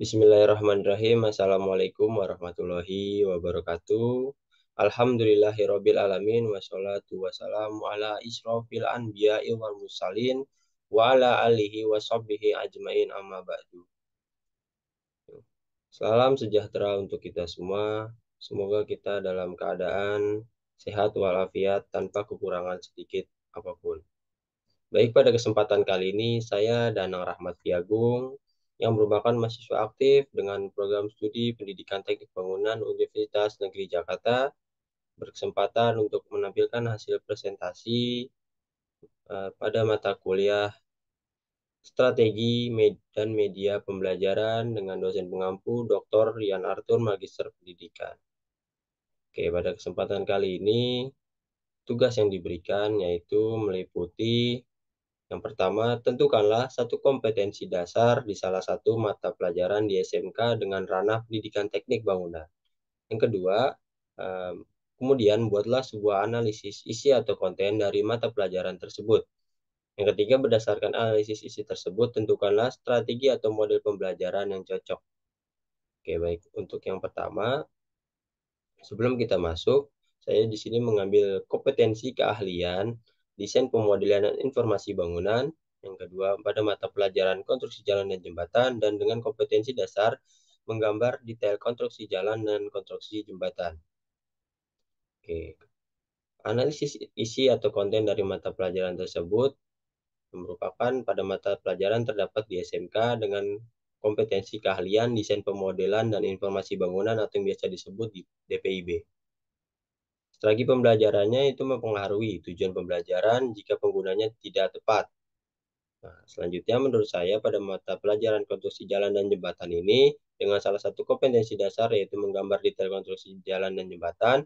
Bismillahirrahmanirrahim. Assalamualaikum warahmatullahi wabarakatuh. Alhamdulillahirabbil alamin wassalatu wassalamu ala isyrofil anbiya'i wal mursalin wa ala alihi washabbihi ajmain amma ba'du. Salam sejahtera untuk kita semua. Semoga kita dalam keadaan sehat walafiat tanpa kekurangan sedikit apapun. Baik, pada kesempatan kali ini saya Danang Rahmat Piagung yang merupakan mahasiswa aktif dengan program studi Pendidikan Teknik Bangunan Universitas Negeri Jakarta berkesempatan untuk menampilkan hasil presentasi pada mata kuliah Strategi dan Media Pembelajaran dengan dosen pengampu Dr. Rian Arthur Magister Pendidikan. Oke, pada kesempatan kali ini tugas yang diberikan yaitu meliputi yang pertama, tentukanlah satu kompetensi dasar di salah satu mata pelajaran di SMK dengan ranah pendidikan teknik bangunan. Yang kedua, kemudian buatlah sebuah analisis isi atau konten dari mata pelajaran tersebut. Yang ketiga, berdasarkan analisis isi tersebut, tentukanlah strategi atau model pembelajaran yang cocok. Oke, baik. Untuk yang pertama, sebelum kita masuk, saya di sini mengambil kompetensi keahlian desain pemodelan dan informasi bangunan. Yang kedua, pada mata pelajaran konstruksi jalan dan jembatan, dan dengan kompetensi dasar menggambar detail konstruksi jalan dan konstruksi jembatan. Oke. Analisis isi atau konten dari mata pelajaran tersebut merupakan pada mata pelajaran terdapat di SMK dengan kompetensi keahlian desain pemodelan dan informasi bangunan atau yang biasa disebut di DPIB. Strategi pembelajarannya itu mempengaruhi tujuan pembelajaran jika penggunanya tidak tepat. Nah, selanjutnya menurut saya pada mata pelajaran konstruksi jalan dan jembatan ini dengan salah satu kompetensi dasar yaitu menggambar detail konstruksi jalan dan jembatan,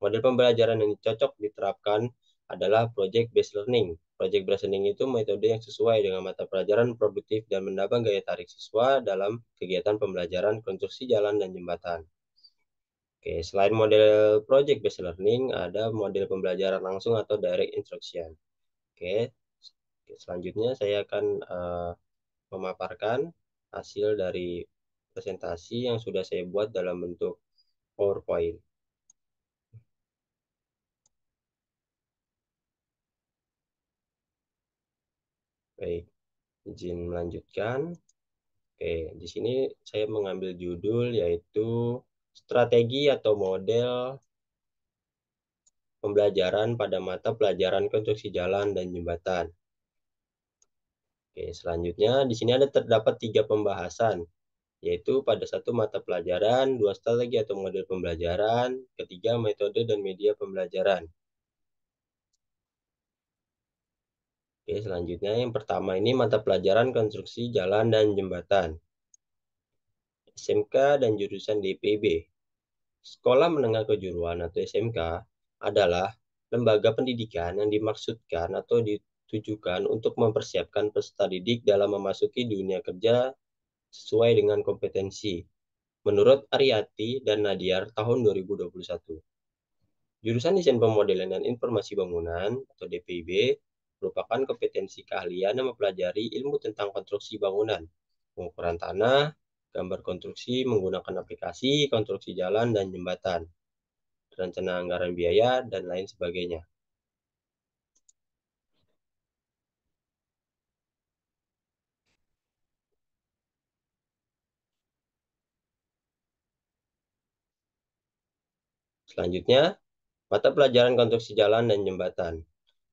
model pembelajaran yang cocok diterapkan adalah project based learning. Project based learning itu metode yang sesuai dengan mata pelajaran produktif dan menambah gaya tarik siswa dalam kegiatan pembelajaran konstruksi jalan dan jembatan. Oke, selain model project based learning, ada model pembelajaran langsung atau direct instruction. Oke, selanjutnya saya akan memaparkan hasil dari presentasi yang sudah saya buat dalam bentuk PowerPoint. Baik, izin melanjutkan. Oke, di sini saya mengambil judul yaitu strategi atau model pembelajaran pada mata pelajaran konstruksi jalan dan jembatan. Oke, selanjutnya di sini terdapat 3 pembahasan, yaitu pada satu mata pelajaran, 2 strategi atau model pembelajaran, ketiga metode dan media pembelajaran. Oke, selanjutnya yang pertama ini mata pelajaran konstruksi jalan dan jembatan. SMK dan jurusan DPB. Sekolah Menengah Kejuruan atau SMK adalah lembaga pendidikan yang dimaksudkan atau ditujukan untuk mempersiapkan peserta didik dalam memasuki dunia kerja sesuai dengan kompetensi. Menurut Aryati dan Nadiar tahun 2021. Jurusan Desain Pemodelan dan Informasi Bangunan atau DPIB merupakan kompetensi keahlian yang mempelajari ilmu tentang konstruksi bangunan, pengukuran tanah, gambar konstruksi menggunakan aplikasi, konstruksi jalan dan jembatan, rencana anggaran biaya, dan lain sebagainya. Selanjutnya, mata pelajaran konstruksi jalan dan jembatan.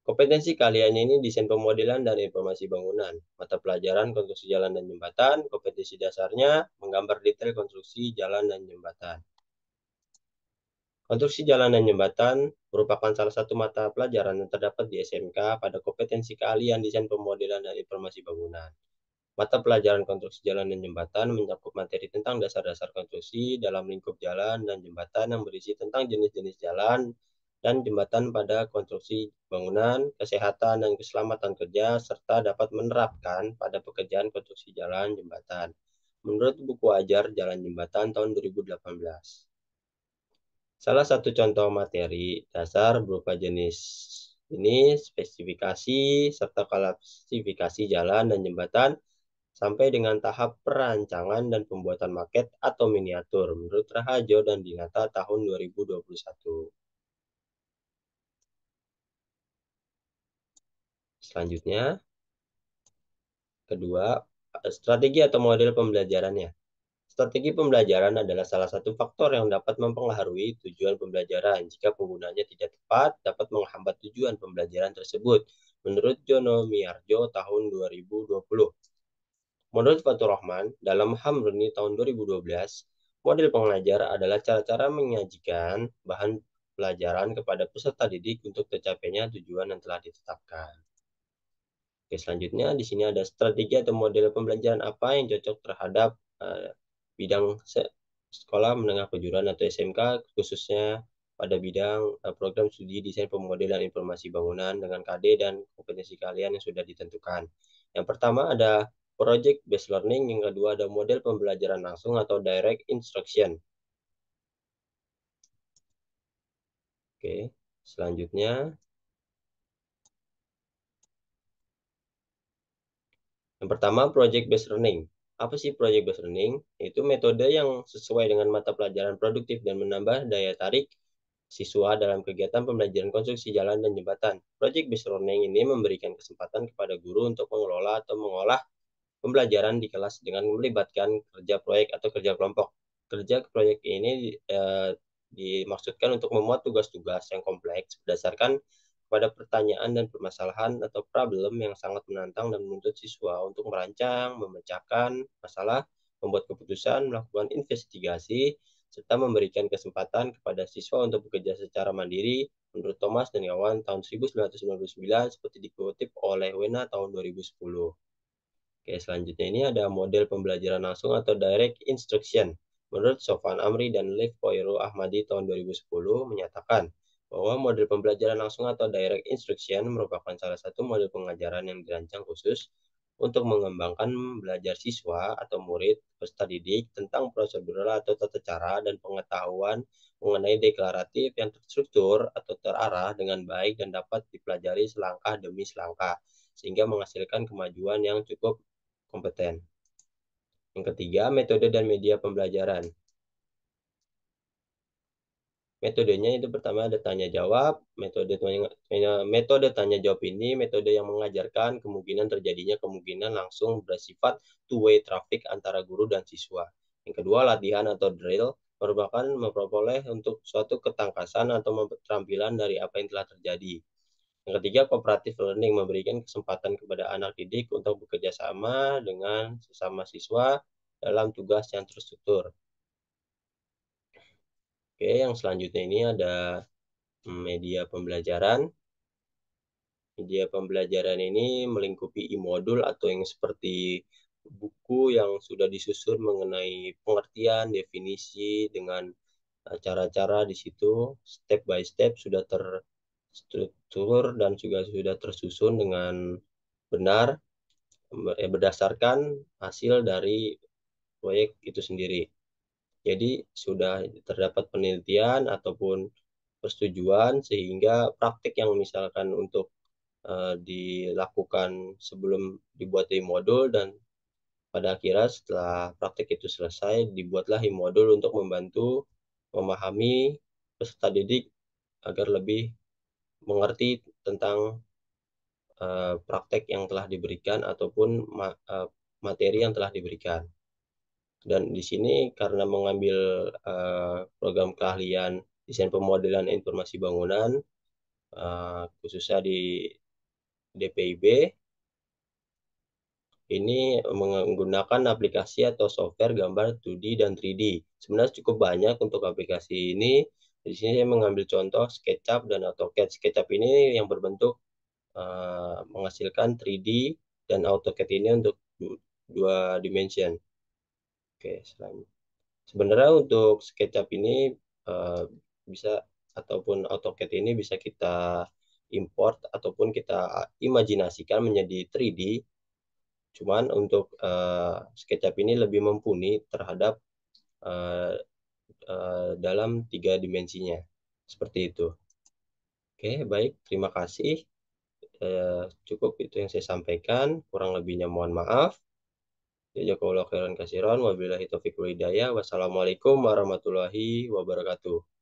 Kompetensi keahliannya ini desain pemodelan dan informasi bangunan. Mata pelajaran konstruksi jalan dan jembatan, kompetensi dasarnya menggambar detail konstruksi jalan dan jembatan. Konstruksi jalan dan jembatan merupakan salah satu mata pelajaran yang terdapat di SMK pada kompetensi keahlian desain pemodelan dan informasi bangunan. Mata pelajaran konstruksi jalan dan jembatan mencakup materi tentang dasar-dasar konstruksi dalam lingkup jalan dan jembatan yang berisi tentang jenis-jenis jalan dan jembatan pada konstruksi bangunan, kesehatan dan keselamatan kerja, serta dapat menerapkan pada pekerjaan konstruksi jalan jembatan. Menurut buku ajar Jalan Jembatan tahun 2018. Salah satu contoh materi dasar berupa jenis, spesifikasi, serta klasifikasi jalan dan jembatan, sampai dengan tahap perancangan dan pembuatan maket atau miniatur menurut Raharjo dan Dinata tahun 2021. Selanjutnya, kedua, strategi atau model pembelajarannya. Strategi pembelajaran adalah salah satu faktor yang dapat mempengaruhi tujuan pembelajaran. Jika penggunanya tidak tepat, dapat menghambat tujuan pembelajaran tersebut. Menurut Jono Miarjo tahun 2020. Menurut Fatur Rahman, dalam Hamruni tahun 2012, model pengajar adalah cara-cara menyajikan bahan pelajaran kepada peserta didik untuk tercapainya tujuan yang telah ditetapkan. Oke, selanjutnya di sini ada strategi atau model pembelajaran apa yang cocok terhadap bidang sekolah menengah kejuruan atau SMK, khususnya pada bidang program studi desain pemodelan informasi bangunan dengan KD dan kompetensi kalian yang sudah ditentukan. Yang pertama ada project based learning, yang kedua ada model pembelajaran langsung atau direct instruction. Oke, selanjutnya yang pertama, project-based learning. Apa sih project-based learning? Itu metode yang sesuai dengan mata pelajaran produktif dan menambah daya tarik siswa dalam kegiatan pembelajaran konstruksi jalan dan jembatan. Project-based learning ini memberikan kesempatan kepada guru untuk mengelola atau mengolah pembelajaran di kelas dengan melibatkan kerja proyek atau kerja kelompok. Kerja proyek ini dimaksudkan untuk memuat tugas-tugas yang kompleks berdasarkan pada pertanyaan dan permasalahan atau problem yang sangat menantang dan menuntut siswa untuk merancang, memecahkan masalah, membuat keputusan, melakukan investigasi, serta memberikan kesempatan kepada siswa untuk bekerja secara mandiri. Menurut Thomas dan kawan tahun 1999 seperti dikutip oleh Wena tahun 2010. Oke, selanjutnya ini ada model pembelajaran langsung atau direct instruction. Menurut Sofan Amri dan Lev Koiro Ahmadi tahun 2010 menyatakan bahwa model pembelajaran langsung atau direct instruction merupakan salah satu model pengajaran yang dirancang khusus untuk mengembangkan belajar siswa atau murid peserta didik tentang prosedural atau tata cara dan pengetahuan mengenai deklaratif yang terstruktur atau terarah dengan baik dan dapat dipelajari selangkah demi selangkah sehingga menghasilkan kemajuan yang cukup kompeten. Yang ketiga, metode dan media pembelajaran. Metodenya itu pertama ada tanya jawab. Metode tanya jawab ini metode yang mengajarkan kemungkinan terjadinya kemungkinan langsung bersifat two-way traffic antara guru dan siswa. Yang kedua, latihan atau drill merupakan memperoleh untuk suatu ketangkasan atau keterampilan dari apa yang telah terjadi. Yang ketiga, cooperative learning memberikan kesempatan kepada anak didik untuk bekerja sama dengan sesama siswa dalam tugas yang terstruktur. Oke, yang selanjutnya ini ada media pembelajaran. Media pembelajaran ini melingkupi e-modul atau yang seperti buku yang sudah disusun mengenai pengertian, definisi dengan cara-cara di situ step by step sudah terstruktur dan juga sudah tersusun dengan benar berdasarkan hasil dari proyek itu sendiri. Jadi sudah terdapat penelitian ataupun persetujuan sehingga praktik yang misalkan untuk dilakukan sebelum dibuat di modul dan pada akhirnya setelah praktik itu selesai dibuatlah modul untuk membantu memahami peserta didik agar lebih mengerti tentang praktek yang telah diberikan ataupun materi yang telah diberikan. Dan di sini karena mengambil program keahlian desain pemodelan informasi bangunan, khususnya di DPIB, ini menggunakan aplikasi atau software gambar 2D dan 3D. Sebenarnya cukup banyak untuk aplikasi ini. Di sini saya mengambil contoh SketchUp dan AutoCAD. SketchUp ini yang berbentuk menghasilkan 3D dan AutoCAD ini untuk dua dimension. Oke, selanjutnya. Sebenarnya untuk SketchUp ini bisa ataupun AutoCAD ini bisa kita import ataupun kita imajinasikan menjadi 3D. Cuman untuk SketchUp ini lebih mumpuni terhadap uh, dalam 3 dimensinya. Seperti itu. Oke, baik. Terima kasih. Cukup itu yang saya sampaikan. Kurang lebihnya mohon maaf. Jazakallahu khairan katsiran. Wabillahi taufiq wal hidayah. Wassalamualaikum warahmatullahi wabarakatuh.